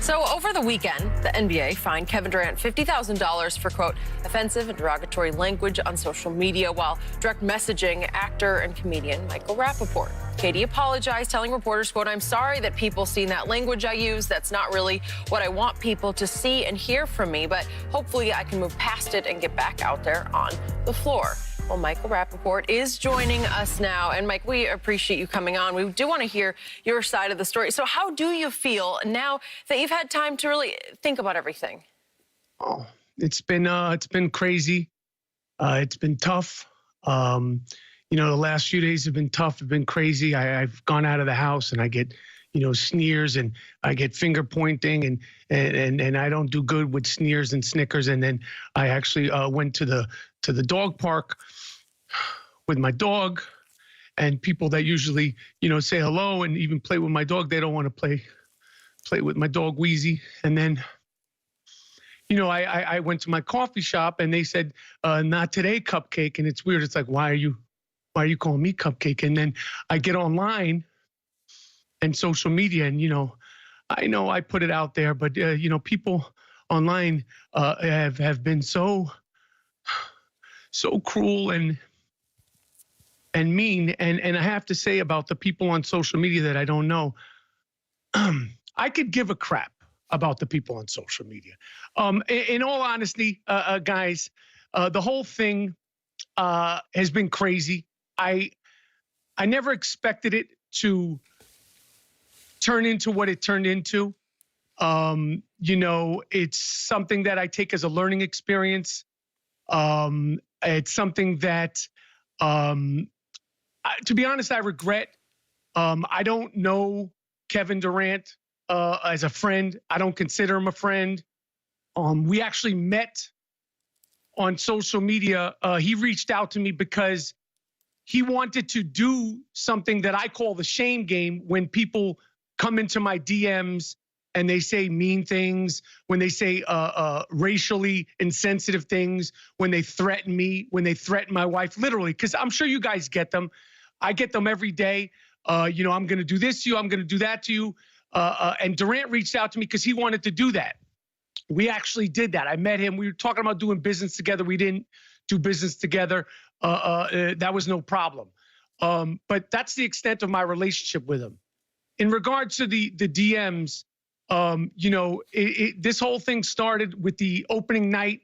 So over the weekend, the NBA fined Kevin Durant $50,000 for, quote, offensive and derogatory language on social media while direct messaging actor and comedian Michael Rapaport. Katie apologized, telling reporters, quote, I'm sorry that people seen that language I use. That's not really what I want people to see and hear from me, but hopefully I can move past it and get back out there on the floor. Well, Michael Rapaport is joining us now. And Mike, we appreciate you coming on. We do want to hear your side of the story. So how do you feel now that you've had time to really think about everything? Oh, it's been crazy. It's been tough. The last few days have been tough. Have been crazy. I've gone out of the house and I get, sneers and I get finger pointing and I don't do good with sneers and snickers. And then I actually went to the dog park with my dog, and people that usually, say hello and even play with my dog, they don't want to play with my dog Wheezy. And then, I went to my coffee shop and they said, not today, Cupcake. And it's weird. It's like, why are you calling me Cupcake? And then I get online and social media, and I know I put it out there, but people online have been so cruel and mean. And I have to say about the people on social media that I don't know, I could give a crap about the people on social media. In all honesty, guys, the whole thing has been crazy. I never expected it to turn into what it turned into. It's something that I take as a learning experience. It's something that, to be honest, I regret. I don't know Kevin Durant as a friend. I don't consider him a friend. We actually met on social media. He reached out to me because he wanted to do something that I call the shame game, when people come into my DMs and they say mean things, when they say racially insensitive things, when they threaten me, when they threaten my wife, literally, because I'm sure you guys get them. I get them every day. I'm going to do this to you. I'm going to do that to you. And Durant reached out to me because he wanted to do that. We actually did that. I met him. We were talking about doing business together. We didn't do business together. That was no problem. But that's the extent of my relationship with him. In regards to the DMs, this whole thing started with the opening night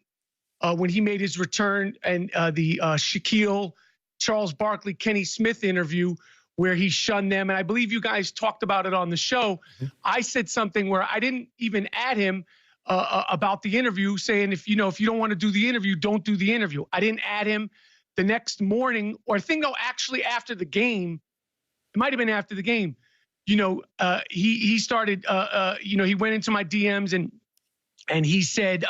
when he made his return, and the Shaquille, Charles Barkley, Kenny Smith interview where he shunned them. And I believe you guys talked about it on the show. Mm-hmm. I said something where I didn't even add him about the interview, saying, if you don't want to do the interview, don't do the interview. I didn't add him. The next morning, or I think, actually after the game, it might've been after the game, he started, he went into my DMs and he said,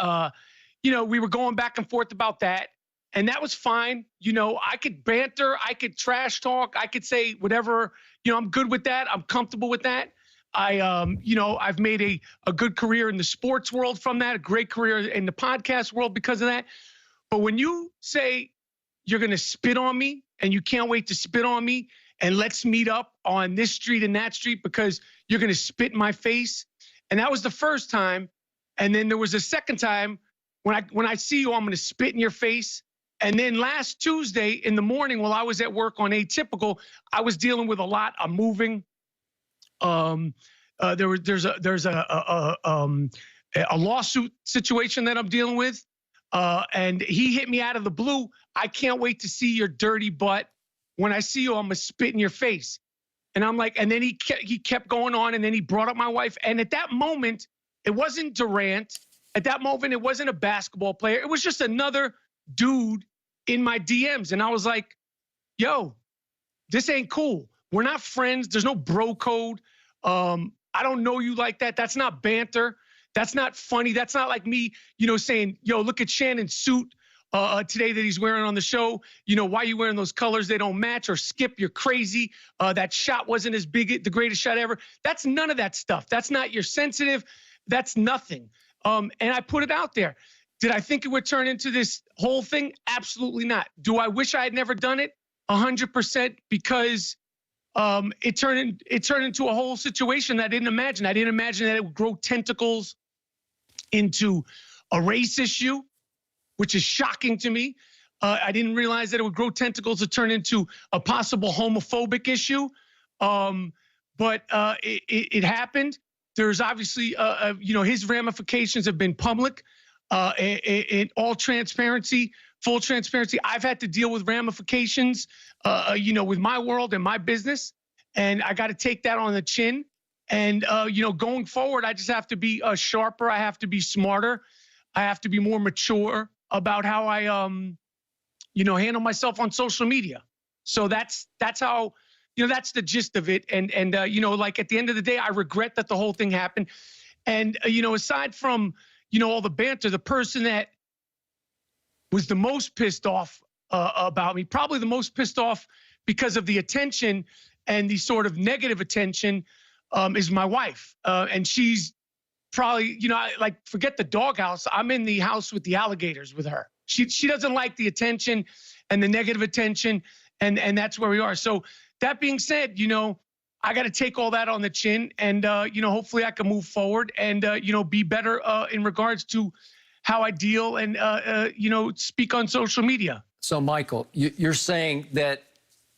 we were going back and forth about that. And that was fine. I could banter, I could trash talk, I could say whatever, I'm good with that. I'm comfortable with that. I've made a good career in the sports world from that, a great career in the podcast world because of that. But when you say you're going to spit on me and you can't wait to spit on me, and let's meet up on this street and that street because you're going to spit in my face. And that was the first time. And then there was a second time when I see you, I'm going to spit in your face. And then last Tuesday in the morning, while I was at work on Atypical, I was dealing with a lot. I'm moving. There's a lawsuit situation that I'm dealing with. And he hit me out of the blue. I can't wait to see your dirty butt. When I see you, I'm gonna spit in your face. And I'm like, and then he kept going on, and then he brought up my wife. And at that moment, it wasn't Durant. At that moment, it wasn't a basketball player. It was just another dude in my DMs. And I was like, yo, this ain't cool. We're not friends. There's no bro code. I don't know you like that. That's not banter. That's not funny. That's not like me, saying, yo, look at Shannon's suit today that he's wearing on the show. Why are you wearing those colors? They don't match. Or Skip, you're crazy. That shot wasn't as big, the greatest shot ever. That's none of that stuff. That's not, you're sensitive. That's nothing. And I put it out there. Did I think it would turn into this whole thing? Absolutely not. Do I wish I had never done it? 100%, because it turned into a whole situation that I didn't imagine. I didn't imagine that it would grow tentacles into a race issue, which is shocking to me. I didn't realize that it would grow tentacles to turn into a possible homophobic issue. But it happened. There's obviously, his ramifications have been public. In all transparency, full transparency, I've had to deal with ramifications, with my world and my business, and I got to take that on the chin. And going forward, I just have to be sharper. I have to be smarter. I have to be more mature about how I, handle myself on social media. So that's how, that's the gist of it. And like at the end of the day, I regret that the whole thing happened. And aside from all the banter, the person that was the most pissed off about me, probably the most pissed off because of the attention and the sort of negative attention, is my wife. And she's probably, forget the doghouse. I'm in the house with the alligators with her. She doesn't like the attention and the negative attention, and that's where we are. So that being said, I got to take all that on the chin, and hopefully I can move forward and be better in regards to how I deal and speak on social media. So, Michael, you're saying that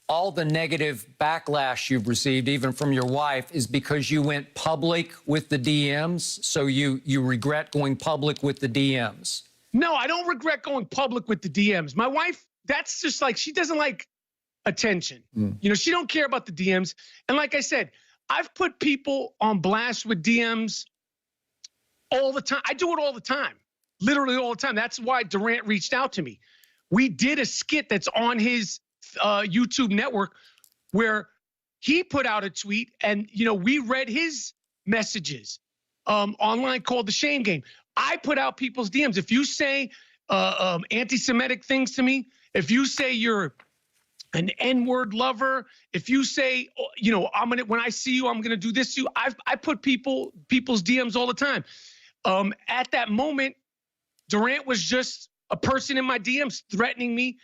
all the negative backlash you've received, even from your wife, is because you went public with the DMs. So you regret going public with the DMs. No, I don't regret going public with the DMs. My wife, that's just like, she doesn't like attention. She don't care about the DMs. And like I said, I've put people on blast with DMs all the time. I do it all the time, literally all the time. That's why Durant reached out to me. We did a skit that's on his YouTube network where he put out a tweet, and we read his messages online, called The Shame Game. I put out people's DMs. If you say anti-Semitic things to me, if you say you're an N-word lover, if you say, when I see you, I'm gonna do this to you. I put people's DMs all the time. At that moment, Durant was just a person in my DMs threatening me.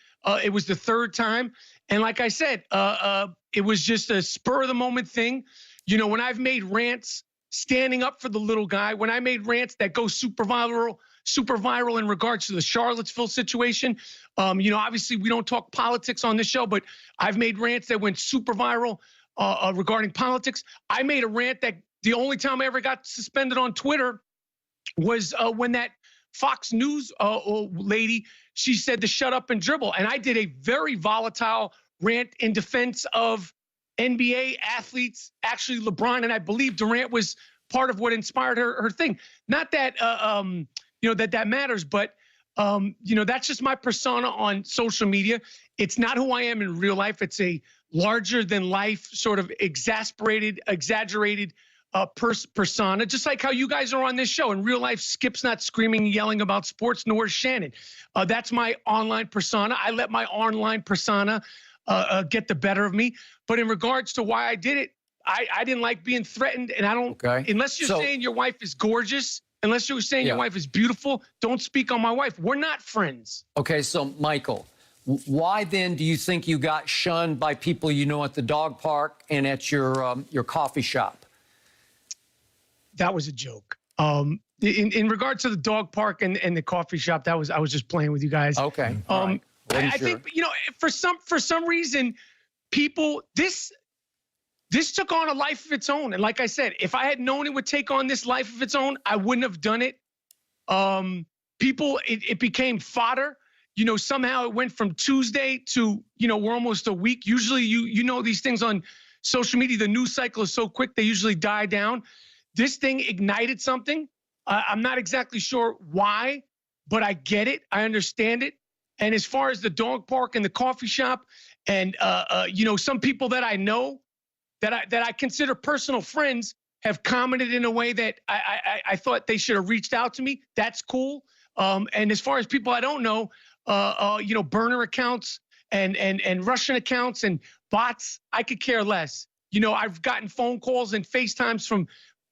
It was the third time, and like I said, it was just a spur of the moment thing. When I've made rants standing up for the little guy, when I made rants that go super viral in regards to the Charlottesville situation. Obviously we don't talk politics on this show, but I've made rants that went super viral regarding politics. I made a rant that the only time I ever got suspended on Twitter was when that Fox News lady, she said to shut up and dribble. And I did a very volatile rant in defense of NBA athletes, actually LeBron, and I believe Durant was part of what inspired her thing. Not that, that matters, but, that's just my persona on social media. It's not who I am in real life. It's a larger than life, sort of exaggerated persona, just like how you guys are on this show. In real life, Skip's not screaming and yelling about sports, nor is Shannon. That's my online persona. I let my online persona get the better of me. But in regards to why I did it, I didn't like being threatened, and I don't, unless you're saying your wife is gorgeous, unless you're saying your wife is beautiful, don't speak on my wife. We're not friends. Okay, so Michael, why then do you think you got shunned by people at the dog park and at your coffee shop? That was a joke. In regards to the dog park and the coffee shop, I was just playing with you guys. Okay. Right. I think for some reason, people this took on a life of its own. And like I said, if I had known it would take on this life of its own, I wouldn't have done it. It became fodder. Somehow it went from Tuesday to, we're almost a week. Usually these things on social media, the news cycle is so quick, they usually die down. This thing ignited something. I'm not exactly sure why, but I get it. I understand it. And as far as the dog park and the coffee shop and, some people that I know that I consider personal friends have commented in a way that I thought they should have reached out to me. That's cool. And as far as people I don't know, burner accounts and Russian accounts and bots, I could care less. I've gotten phone calls and FaceTimes from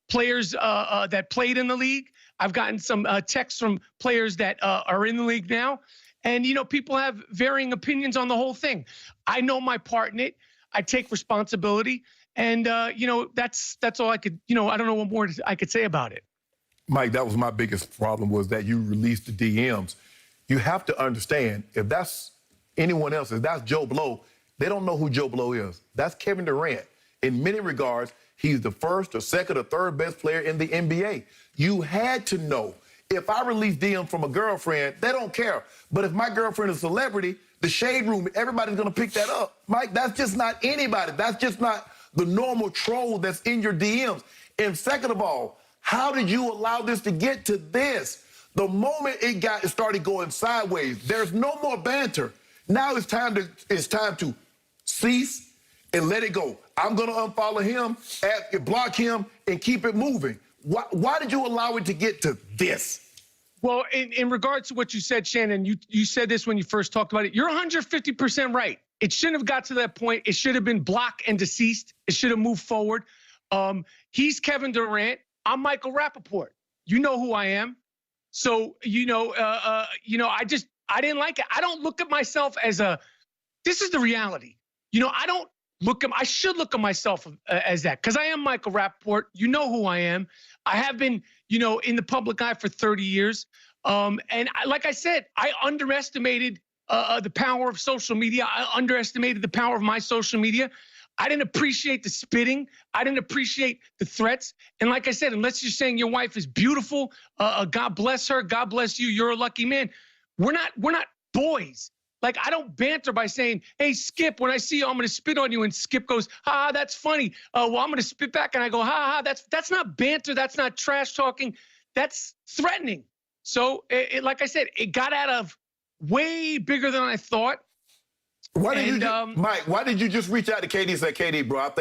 players that played in the league. I've gotten some texts from players that are in the league now. And, people have varying opinions on the whole thing. I know my part in it. I take responsibility, and that's all I could. I don't know what more I could say about it. Mike, that was my biggest problem, was that you released the DMs. You have to understand, if that's anyone else, if that's Joe Blow, they don't know who Joe Blow is. That's Kevin Durant. In many regards, he's the first or second or third best player in the NBA. You had to know. If I release DMs from a girlfriend, they don't care. But if my girlfriend is a celebrity, the shade room, everybody's going to pick that up. Mike, that's just not anybody. That's just not the normal troll that's in your DMs. And second of all, how did you allow this to get to this? The moment it started going sideways, there's no more banter. Now it's time to cease and let it go. I'm going to unfollow him, block him, and keep it moving. Why did you allow it to get to this? Well, in regards to what you said, Shannon, you said this when you first talked about it. You're 150% right. It shouldn't have got to that point. It should have been blocked and deceased. It should have moved forward. He's Kevin Durant. I'm Michael Rapaport. You know who I am. So, I didn't like it. I don't look at myself as this is the reality. I should look at myself as that, because I am Michael Rapaport. You know who I am. I have been, in the public eye for 30 years. Like I said, I underestimated the power of social media. I underestimated the power of my social media. I didn't appreciate the spitting. I didn't appreciate the threats. And like I said, unless you're saying your wife is beautiful, God bless her, God bless you, you're a lucky man. We're not boys. Like, I don't banter by saying, hey, Skip, when I see you, I'm going to spit on you. And Skip goes, that's funny. Well, I'm going to spit back. And I go, that's not banter. That's not trash talking. That's threatening. So, like I said, it got out of way bigger than I thought. Mike, why did you just reach out to KD and say, KD, bro, I think